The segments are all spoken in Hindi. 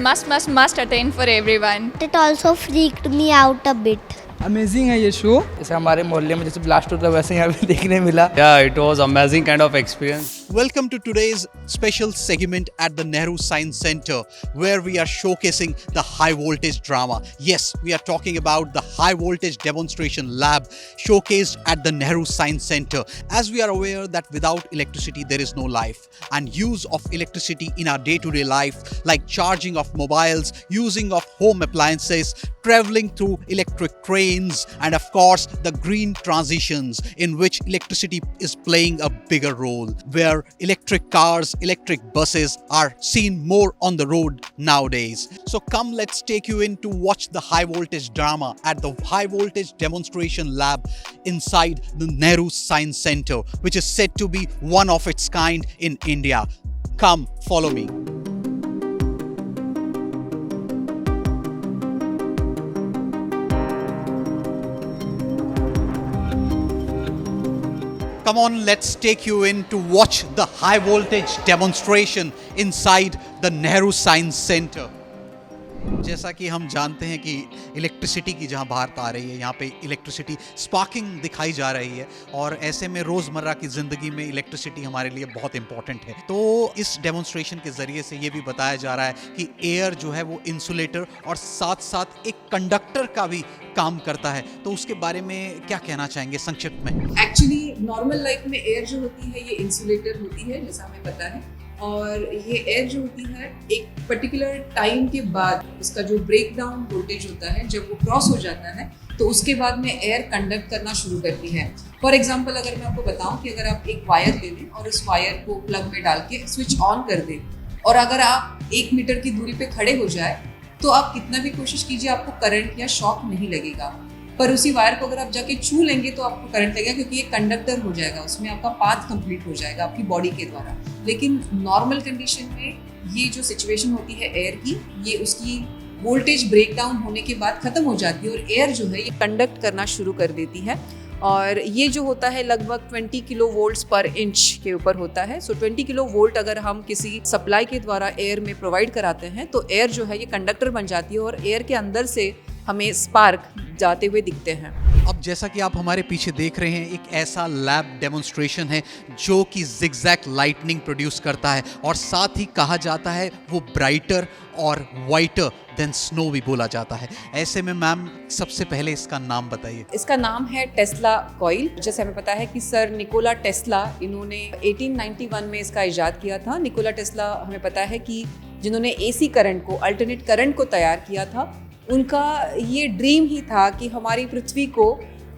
must attend for everyone. It also freaked me out a bit. Amazing है ये शो। जैसे हमारे मोहल्ले में जैसे ब्लास्ट होता है वैसे यहाँ पे देखने मिला। Yeah, it was amazing kind of experience. Welcome to today's special segment at the Nehru Science Center, where we are showcasing the high voltage drama. Yes, we are talking about the high voltage demonstration lab showcased at the Nehru Science Center. As we are aware that without electricity there is no life, and use of electricity in our day-to-day life, like charging of mobiles, using of home appliances, traveling through electric trains, and of course the green transitions in which electricity is playing a bigger role, where electric cars, electric buses are seen more on the road nowadays. So come, let's take you in to watch the high voltage drama at the high voltage demonstration lab inside the Nehru Science Center, which is said to be one of its kind in India. Come, follow me. Come on, let's take you in to watch the high voltage demonstration inside the Nehru Science Center. जैसा कि हम जानते हैं कि इलेक्ट्रिसिटी की जहां बात आ रही है, यहाँ पे इलेक्ट्रिसिटी स्पार्किंग दिखाई जा रही है, और ऐसे में रोज़मर्रा की ज़िंदगी में इलेक्ट्रिसिटी हमारे लिए बहुत इंपॉर्टेंट है। तो इस डेमोन्स्ट्रेशन के ज़रिए से ये भी बताया जा रहा है कि एयर जो है वो इंसुलेटर और साथ साथ एक कंडक्टर का भी काम करता है। तो उसके बारे में क्या कहना चाहेंगे संक्षिप्त में? एक्चुअली नॉर्मल लाइफ में एयर जो होती है ये इंसुलेटर होती है, जैसा हमें पता है, और ये एयर जो होती है एक पर्टिकुलर टाइम के बाद उसका जो ब्रेक डाउन वोल्टेज होता है जब वो क्रॉस हो जाता है तो उसके बाद में एयर कंडक्ट करना शुरू करती है। फॉर एग्जांपल अगर मैं आपको बताऊं कि अगर आप एक वायर ले लें और उस वायर को प्लग में डाल के स्विच ऑन कर दें, और अगर आप 1 मीटर की दूरी पे खड़े हो जाए तो आप कितना भी कोशिश कीजिए आपको करंट या शॉक नहीं लगेगा। पर उसी वायर को अगर आप जाके छू लेंगे तो आपको करंट लगेगा, क्योंकि ये कंडक्टर हो जाएगा, उसमें आपका पाथ कंप्लीट हो जाएगा आपकी बॉडी के द्वारा। लेकिन नॉर्मल कंडीशन में ये जो सिचुएशन होती है एयर की, ये उसकी वोल्टेज ब्रेक डाउन होने के बाद खत्म हो जाती है और एयर जो है ये कंडक्ट करना शुरू कर देती है। और ये जो होता है लगभग 20 किलो वोल्ट्स पर इंच के ऊपर होता है। सो 20 किलो वोल्ट अगर हम किसी सप्लाई के द्वारा एयर में प्रोवाइड कराते हैं तो एयर जो है ये कंडक्टर बन जाती है और एयर के अंदर से हमें स्पार्क जाते हुए दिखते हैं। अब जैसा कि आप हमारे पीछे देख रहे हैं, एक ऐसा लैब डेमोन्स्ट्रेशन है जो कि जिगजैग लाइटनिंग प्रोड्यूस करता है, और साथ ही कहा जाता है वो ब्राइटर और वाइटर देन स्नो भी बोला जाता है। ऐसे में मैम सबसे पहले इसका नाम बताइए। इसका नाम है टेस्ला कॉइल। जैसे हमें पता है कि सर निकोला टेस्ला, इन्होंने 1891 में इसका इजाद किया था। निकोला टेस्ला हमें पता है कि जिन्होंने एसी करंट को, अल्टरनेट करंट को तैयार किया था, उनका ये ड्रीम ही था कि हमारी पृथ्वी को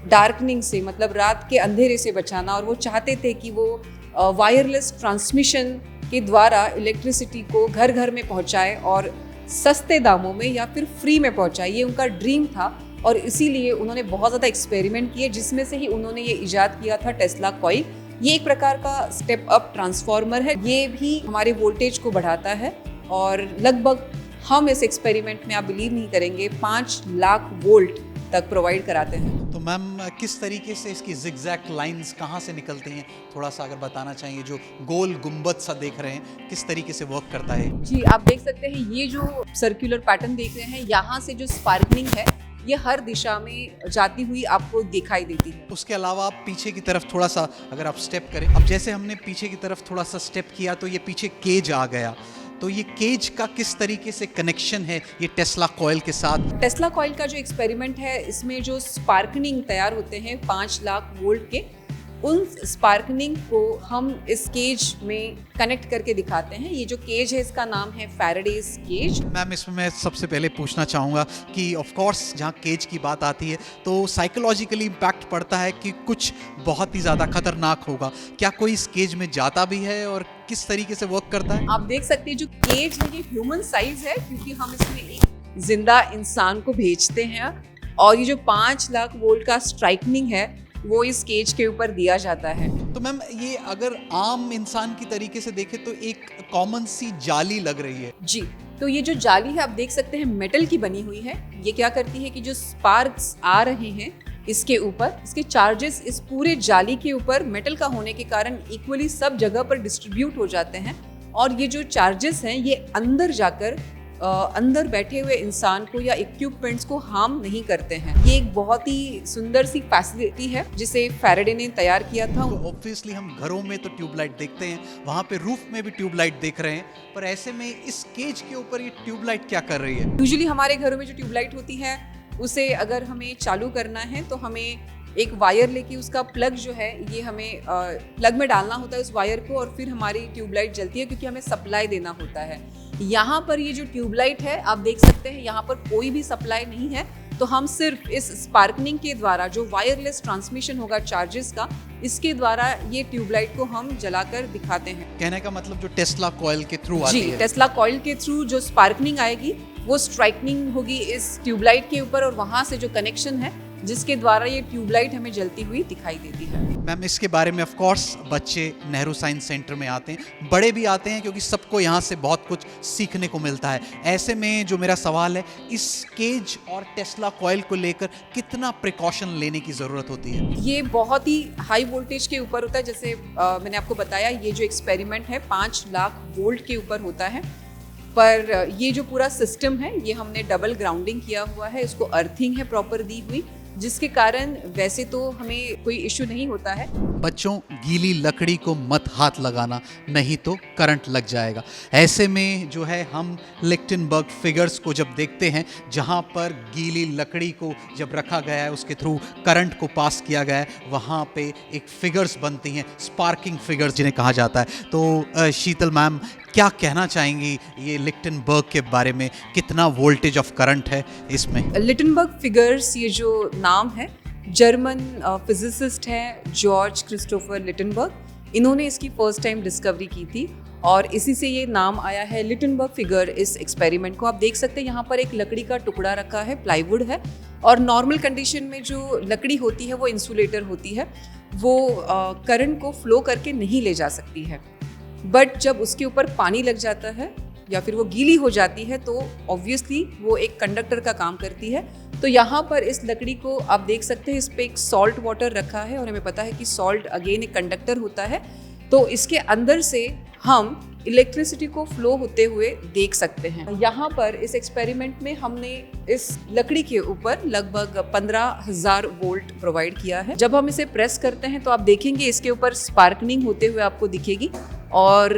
डार्कनिंग से, मतलब रात के अंधेरे से बचाना, और वो चाहते थे कि वो वायरलेस ट्रांसमिशन के द्वारा इलेक्ट्रिसिटी को घर घर में पहुंचाए और सस्ते दामों में या फिर फ्री में पहुंचाए। ये उनका ड्रीम था और इसीलिए उन्होंने बहुत ज़्यादा एक्सपेरिमेंट किए, जिसमें से ही उन्होंने ये इजाद किया था टेस्ला कॉइल। ये एक प्रकार का स्टेप अप ट्रांसफार्मर है। ये भी हमारे वोल्टेज को बढ़ाता है और लगभग हम इस एक्सपेरिमेंट में, आप बिलीव नहीं करेंगे, 5 लाख वोल्ट तक प्रोवाइड कराते हैं। तो मैम किस तरीके से इसकी जिगजैग लाइंस कहाँ से निकलती हैं, थोड़ा सा अगर बताना चाहिए। जो गोल गुंबद सा देख रहे हैं, किस तरीके से वर्क करता है? जी, आप देख सकते हैं ये जो सर्कुलर पैटर्न देख रहे हैं, यहाँ से जो स्पार्कलिंग है ये हर दिशा में जाती हुई आपको दिखाई देती है। उसके अलावा आप पीछे की तरफ थोड़ा सा अगर आप स्टेप करें, अब जैसे हमने पीछे की तरफ थोड़ा सा स्टेप किया तो ये पीछे केज आ गया, तो ये केज का किस तरीके से कनेक्शन है ये टेस्ला कॉइल के साथ? टेस्ला कॉइल का जो एक्सपेरिमेंट है, इसमें जो स्पार्कनिंग तैयार होते हैं 5 लाख वोल्ट के, उन स्पार्कनिंग को हम इस केज में कनेक्ट करके दिखाते हैं। ये जो केज है इसका नाम है फैराडेज केज। मैम इसमें मैं सबसे पहले पूछना चाहूँगा कि ऑफ कोर्स जहाँ केज की बात आती है तो साइकोलॉजिकली इम्पैक्ट पड़ता है कि कुछ बहुत ही ज़्यादा खतरनाक होगा। क्या कोई इस केज में जाता भी है और किस तरीके से वर्क करता है? आप देख सकते हैं जो केज है ये ह्यूमन साइज है, क्योंकि हम इसमें एक जिंदा इंसान को भेजते हैं, और ये जो 5 लाख वोल्ट का स्ट्राइकनिंग है वो इस केज के ऊपर दिया जाता है। तो मैम ये अगर आम इंसान की तरीके से देखें तो एक कॉमन सी जाली लग रही है। जी, तो ये जो जाली है आप देख सकते हैं मेटल की बनी हुई है। ये क्या करती है कि जो स्पार्क्स आ रहे हैं इसके ऊपर, इसके चार्जेस इस पूरे जाली के ऊपर मेटल का होने के कारण इक्वली सब जगह पर डिस्ट्रीब्यूट हो जाते हैं, और ये जो चार्जेस हैं ये अंदर जाकर अंदर बैठे हुए इंसान को या इक्विपमेंट्स को हार्म नहीं करते हैं। ये एक बहुत ही सुंदर सी फैसिलिटी है जिसे फैराडे ने तैयार किया था। तो ऑब्वियसली हम घरों में तो ट्यूबलाइट देखते हैं, वहाँ पे रूफ में भी ट्यूबलाइट देख रहे हैं, पर ऐसे में इस केज के ऊपर ये ट्यूबलाइट क्या कर रही है? यूजुअली हमारे घरों में जो ट्यूबलाइट होती है उसे अगर हमें चालू करना है तो हमें एक वायर लेके उसका प्लग जो है ये हमें प्लग में डालना होता है उस वायर को, और फिर हमारी ट्यूबलाइट जलती है क्योंकि हमें सप्लाई देना होता है। यहाँ पर ये जो ट्यूबलाइट है आप देख सकते हैं यहाँ पर कोई भी सप्लाई नहीं है, तो हम सिर्फ इस स्पार्कनिंग के द्वारा जो वायरलेस ट्रांसमिशन होगा चार्जेस का, इसके द्वारा ये ट्यूबलाइट को हम जलाकर दिखाते हैं। कहने का मतलब जो टेस्ला कॉइल के थ्रू आती है। जी, टेस्ला कॉइल के थ्रू जो स्पार्कनिंग आएगी वो स्ट्राइकनिंग होगी इस ट्यूबलाइट के ऊपर, और वहाँ से जो कनेक्शन है जिसके द्वारा ये ट्यूबलाइट हमें जलती हुई दिखाई देती है। मैम इसके बारे में ऑफ कोर्स बच्चे नेहरू साइंस सेंटर में आते हैं, बड़े भी आते हैं क्योंकि सबको यहाँ से बहुत कुछ सीखने को मिलता है। ऐसे में जो मेरा सवाल है, इस केज और टेस्ला कॉइल को लेकर कितना प्रिकॉशन लेने की ज़रूरत होती है? ये बहुत ही हाई वोल्टेज के ऊपर होता है। जैसे मैंने आपको बताया ये जो एक्सपेरिमेंट है 5 लाख वोल्ट के ऊपर होता है, पर ये जो पूरा सिस्टम है ये हमने डबल ग्राउंडिंग किया हुआ है, इसको अर्थिंग है प्रॉपर दी हुई, जिसके कारण वैसे तो हमें कोई इश्यू नहीं होता है। बच्चों, गीली लकड़ी को मत हाथ लगाना, नहीं तो करंट लग जाएगा। ऐसे में जो है हम लिक्टनबर्ग फिगर्स को जब देखते हैं, जहाँ पर गीली लकड़ी को जब रखा गया है उसके थ्रू करंट को पास किया गया है, वहाँ पे एक फिगर्स बनती हैं, स्पार्किंग फिगर्स जिन्हें कहा जाता है। तो शीतल मैम क्या कहना चाहेंगी ये लिक्टनबर्ग के बारे में, कितना वोल्टेज ऑफ करंट है इसमें? लिक्टनबर्ग फिगर्स ये जो नाम है, जर्मन फिजिसिस्ट हैं जॉर्ज क्रिस्टोफर लिटनबर्ग, इन्होंने इसकी फर्स्ट टाइम डिस्कवरी की थी और इसी से ये नाम आया है लिटनबर्ग फिगर। इस एक्सपेरिमेंट को आप देख सकते हैं, यहाँ पर एक लकड़ी का टुकड़ा रखा है, प्लाईवुड है, और नॉर्मल कंडीशन में जो लकड़ी होती है वो इंसुलेटर होती है, वो करंट को फ्लो करके नहीं ले जा सकती है। बट जब उसके ऊपर पानी लग जाता है या फिर वो गीली हो जाती है तो ऑब्वियसली वो एक कंडक्टर का काम करती है। तो यहाँ पर इस लकड़ी को आप देख सकते हैं, इस पे एक सॉल्ट वाटर रखा है और हमें पता है कि सॉल्ट अगेन एक कंडक्टर होता है, तो इसके अंदर से हम इलेक्ट्रिसिटी को फ्लो होते हुए देख सकते हैं। यहाँ पर इस एक्सपेरिमेंट में हमने इस लकड़ी के ऊपर लगभग 15,000 वोल्ट प्रोवाइड किया है। जब हम इसे प्रेस करते हैं तो आप देखेंगे इसके ऊपर स्पार्कनिंग होते हुए आपको दिखेगी, और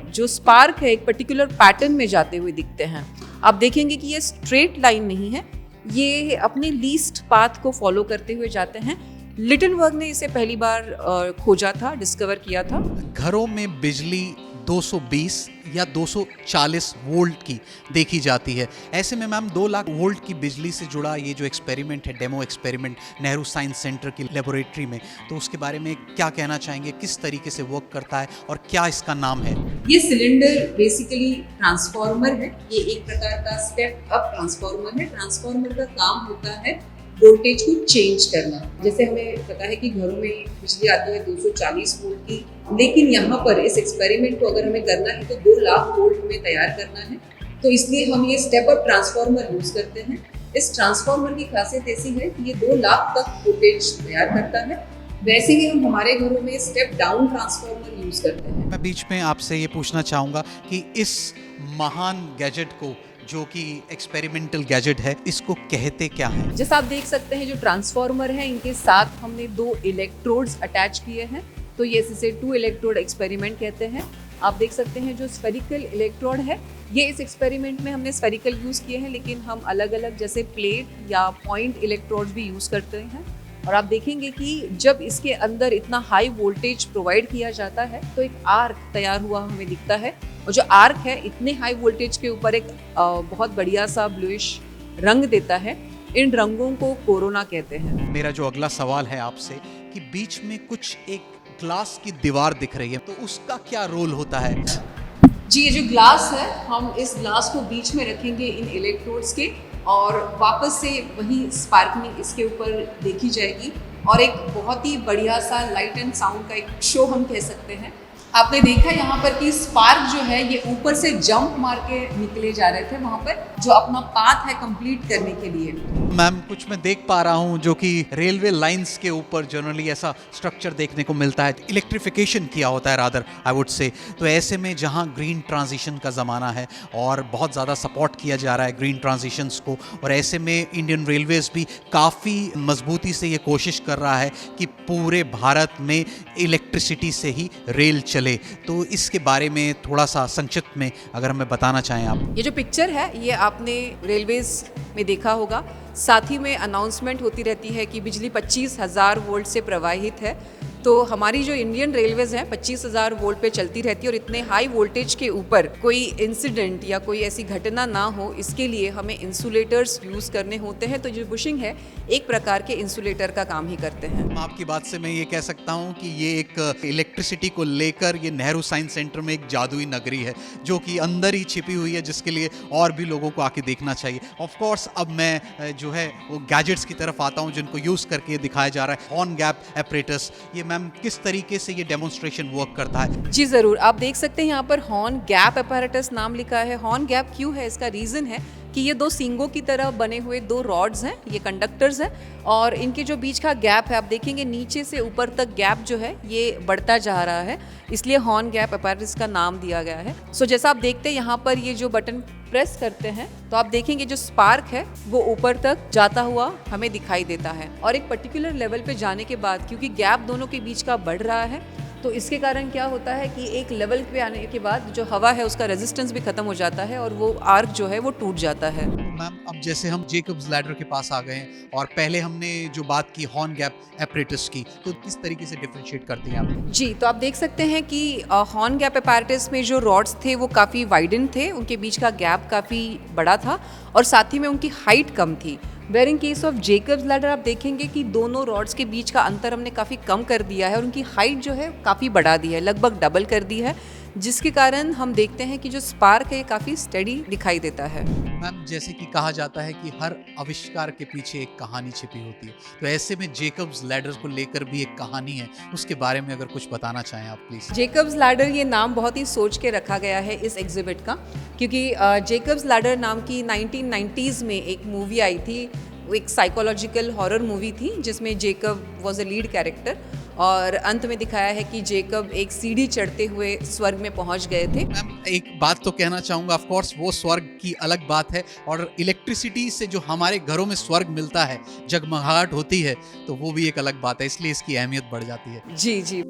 जो स्पार्क है एक पर्टिकुलर पैटर्न में जाते हुए दिखते हैं। आप देखेंगे कि ये स्ट्रेट लाइन नहीं है, ये अपने लीस्ट पाथ को फॉलो करते हुए जाते हैं। लिटनबर्ग ने इसे पहली बार खोजा था, डिस्कवर किया था। घरों में बिजली 220 या 240 वोल्ट की देखी जाती है। ऐसे में मैम 2 लाख वोल्ट की बिजली से जुड़ा ये जो एक्सपेरिमेंट है, demo experiment Nehru science centre की लेबोरेटरी में, तो उसके बारे में क्या कहना चाहेंगे, किस तरीके से वर्क करता है और क्या इसका नाम है? ये सिलेंडर बेसिकली ट्रांसफार्मर है, ये एक प्रकार का स्टेप अप ट्रांसफार्मर है। ट्रांसफार्मर का काम होता है वोल्टेज को चेंज करना। जैसे हमें पता है कि घरों में बिजली आती है 240 वोल्ट की, लेकिन यहाँ पर इस एक्सपेरिमेंट को अगर हमें करना है तो 2 लाख वोल्ट में तैयार करना है, तो इसलिए हम ये स्टेप अप ट्रांसफार्मर यूज करते हैं। इस ट्रांसफार्मर की खासियत ऐसी है कि ये 2 लाख तक वोल्टेज तैयार करता है। वैसे ही हम हमारे घरों में स्टेप डाउन ट्रांसफार्मर यूज करते हैं। मैं बीच में आपसे ये पूछना चाहूँगा कि इस महान गैजेट को, जो कि एक्सपेरिमेंटल गैजेट है, इसको कहते क्या है? जैसा आप देख सकते हैं जो ट्रांसफार्मर है, इनके साथ हमने 2 इलेक्ट्रोड्स अटैच किए हैं, तो ये इसे 2 इलेक्ट्रोड एक्सपेरिमेंट कहते हैं। आप देख सकते हैं जो स्फेरिकल इलेक्ट्रोड है, ये इस एक्सपेरिमेंट में हमने स्फेरिकल यूज़ किए हैं, लेकिन हम अलग अलग जैसे प्लेट या पॉइंट इलेक्ट्रोड्स भी यूज़ करते हैं। और आप देखेंगे कि जब इसके अंदर इतना हाई वोल्टेज प्रोवाइड किया जाता है तो एक आर्क तैयार हुआ हमें दिखता है, और जो आर्क है इतने हाई वोल्टेज के ऊपर एक बहुत बढ़िया सा ब्लूइश रंग देता है। इन रंगों को कोरोना कहते हैं। मेरा जो अगला सवाल है आपसे कि बीच में कुछ एक ग्लास की दीवार दिख रही है, तो उसका क्या रोल होता है? जी, ये जो ग्लास है, हम इस ग्लास को बीच में रखेंगे इन इलेक्ट्रोड्स के, और वापस से वही स्पार्कनिंग इसके ऊपर देखी जाएगी, और एक बहुत ही बढ़िया सा लाइट एंड साउंड का एक शो हम कह सकते हैं आपने देखा यहाँ पर कि स्पार्क जो है ये ऊपर से जंप मार के निकले जा रहे थे वहाँ पर जो अपना पाथ है कंप्लीट करने के लिए। मैम कुछ मैं देख पा रहा हूँ जो कि रेलवे लाइंस के ऊपर जनरली ऐसा स्ट्रक्चर देखने को मिलता है, इलेक्ट्रिफिकेशन किया होता है रादर आई वुड से। तो ऐसे में जहाँ ग्रीन ट्रांजिशन का ज़माना है और बहुत ज़्यादा सपोर्ट किया जा रहा है ग्रीन ट्रांजिशंस को, और ऐसे में इंडियन रेलवेज़ भी काफ़ी मजबूती से ये कोशिश कर रहा है कि पूरे भारत में इलेक्ट्रिसिटी से ही रेल चले। तो इसके बारे में थोड़ा सा संक्षिप्त में अगर हमें बताना चाहें आप। ये जो पिक्चर है ये आपने रेलवेज में देखा होगा, साथ ही में अनाउंसमेंट होती रहती है कि बिजली 25,000 वोल्ट से प्रवाहित है। तो हमारी जो इंडियन रेलवेज हैं 25,000 वोल्ट पे चलती रहती है और इतने हाई वोल्टेज के ऊपर कोई इंसिडेंट या कोई ऐसी घटना ना हो, इसके लिए हमें इंसुलेटर्स यूज़ करने होते हैं। तो जो बुशिंग है एक प्रकार के इंसुलेटर का काम ही करते हैं। आपकी बात से मैं ये कह सकता हूँ कि ये एक इलेक्ट्रिसिटी को लेकर ये नेहरू साइंस सेंटर में एक जादुई नगरी है जो कि अंदर ही छिपी हुई है, जिसके लिए और भी लोगों को आके देखना चाहिए। ऑफ कोर्स अब मैं जो है वो गैजेट्स की तरफ आता हूँ जिनको यूज़ करके दिखाया जा रहा है, हॉर्न गैप एपरेटस। ये मैम किस तरीके से ये डेमोन्स्ट्रेशन वर्क करता है? जी ज़रूर, आप देख सकते हैं यहाँ पर हॉर्न गैप एपैरेटस नाम लिखा है। हॉर्न गैप क्यों है, इसका रीज़न है कि ये दो सींगों की तरह बने हुए दो रॉड्स हैं, ये कंडक्टर्स हैं और इनके जो बीच का गैप है आप देखेंगे नीचे से ऊपर तक गैप जो है ये बढ़ता जा रहा है, इसलिए हॉर्न गैप एपैरेटस का नाम दिया गया है। सो जैसा आप देखते हैं यहाँ पर ये जो बटन प्रेस करते हैं तो आप देखेंगे जो स्पार्क है वो ऊपर तक जाता हुआ हमें दिखाई देता है और एक पर्टिकुलर लेवल पे जाने के बाद क्योंकि गैप दोनों के बीच का बढ़ रहा है तो इसके कारण क्या होता है कि एक लेवल पे आने के बाद जो हवा है उसका रेजिस्टेंस भी खत्म हो जाता है और वो आर्क जो है वो टूट जाता है। मैम अब जैसे हम जेकब्स लैडर के पास आ गए हैं और पहले हमने जो बात की हॉर्न गैप एपरेटस की, तो किस तरीके से डिफरेंशिएट करती हैं आप? जी, तो आप देख सकते हैं कि हॉर्न गैप एपैरेटस में जो रॉड्स थे वो काफ़ी वाइडन थे, उनके बीच का गैप काफ़ी बड़ा था और साथ ही में उनकी हाइट कम थी। Where in case of Jacob's ladder आप देखेंगे कि दोनों रॉड्स के बीच का अंतर हमने काफ़ी कम कर दिया है और उनकी हाइट जो है काफ़ी बढ़ा दी है, लगभग डबल कर दी है, जिसके कारण हम देखते हैं कि जो स्पार्क है काफ़ी स्टडी दिखाई देता है। मैम जैसे कि कहा जाता है कि हर आविष्कार के पीछे एक कहानी छिपी होती है, तो ऐसे में जेकब्स लैडर को लेकर भी एक कहानी है, उसके बारे में अगर कुछ बताना चाहें आप प्लीज़। जेकब्स लैडर ये नाम बहुत ही सोच के रखा गया है इस एग्जिबिट का, क्योंकि जेकब्स लैडर नाम की 1990s में एक मूवी आई थी, वो एक साइकोलॉजिकल हॉरर मूवी थी जिसमें Jacob was a lead character और अंत में दिखाया है कि जेकब एक सीढ़ी चढ़ते हुए स्वर्ग में पहुंच गए थे। मैम एक बात तो कहना चाहूँगा, ऑफ कोर्स वो स्वर्ग की अलग बात है और इलेक्ट्रिसिटी से जो हमारे घरों में स्वर्ग मिलता है, जगमगाहट होती है, तो वो भी एक अलग बात है, इसलिए इसकी अहमियत बढ़ जाती है। जी जी।